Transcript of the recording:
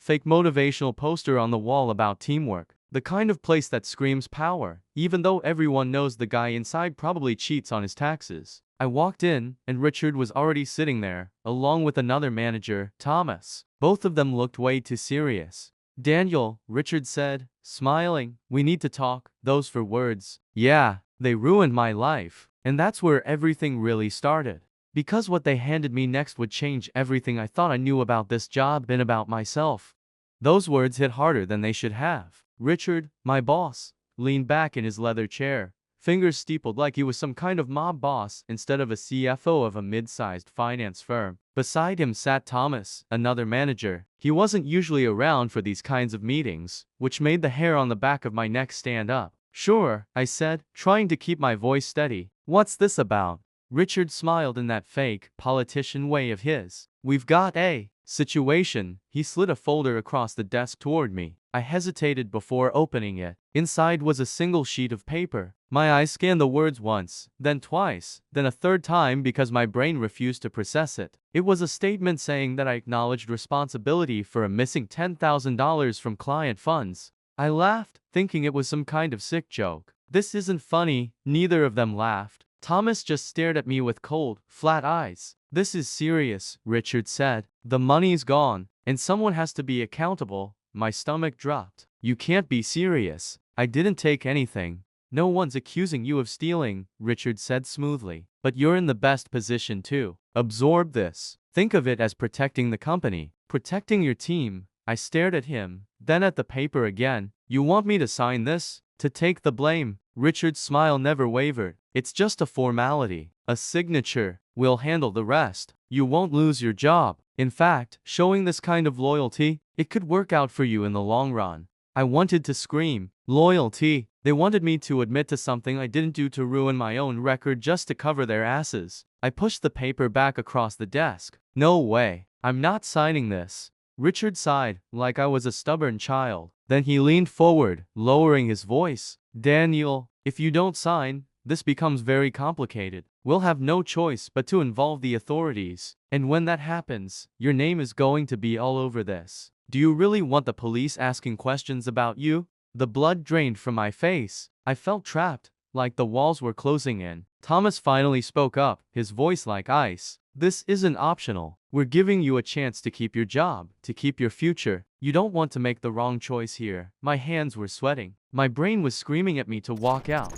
fake motivational poster on the wall about teamwork. The kind of place that screams power, even though everyone knows the guy inside probably cheats on his taxes. I walked in, and Richard was already sitting there, along with another manager, Thomas. Both of them looked way too serious. "Daniel," Richard said, smiling, "we need to talk." Those for words. Yeah, they ruined my life. And that's where everything really started. Because what they handed me next would change everything I thought I knew about this job and about myself. Those words hit harder than they should have. Richard, my boss, leaned back in his leather chair, fingers steepled like he was some kind of mob boss instead of a CFO of a mid-sized finance firm. Beside him sat Thomas, another manager. He wasn't usually around for these kinds of meetings, which made the hair on the back of my neck stand up. "Sure," I said, trying to keep my voice steady. "What's this about?" Richard smiled in that fake, politician way of his. "We've got a situation." He slid a folder across the desk toward me. I hesitated before opening it. Inside was a single sheet of paper. My eyes scanned the words once, then twice, then a third time because my brain refused to process it. It was a statement saying that I acknowledged responsibility for a missing $10,000 from client funds. I laughed, thinking it was some kind of sick joke. "This isn't funny." Neither of them laughed. Thomas just stared at me with cold, flat eyes. "This is serious," Richard said. "The money's gone, and someone has to be accountable." My stomach dropped. "You can't be serious. I didn't take anything." "No one's accusing you of stealing," Richard said smoothly. "But you're in the best position to absorb this. Think of it as protecting the company, protecting your team." I stared at him, then at the paper again. "You want me to sign this? To take the blame?" Richard's smile never wavered. "It's just a formality. A signature. We'll handle the rest. You won't lose your job. In fact, showing this kind of loyalty, it could work out for you in the long run." I wanted to scream. Loyalty. They wanted me to admit to something I didn't do to ruin my own record just to cover their asses. I pushed the paper back across the desk. "No way. I'm not signing this." Richard sighed, like I was a stubborn child. Then he leaned forward, lowering his voice. "Daniel, if you don't sign, this becomes very complicated. We'll have no choice but to involve the authorities. And when that happens, your name is going to be all over this. Do you really want the police asking questions about you?" The blood drained from my face. I felt trapped, like the walls were closing in. Thomas finally spoke up, his voice like ice. "This isn't optional. We're giving you a chance to keep your job, to keep your future. You don't want to make the wrong choice here." My hands were sweating. My brain was screaming at me to walk out.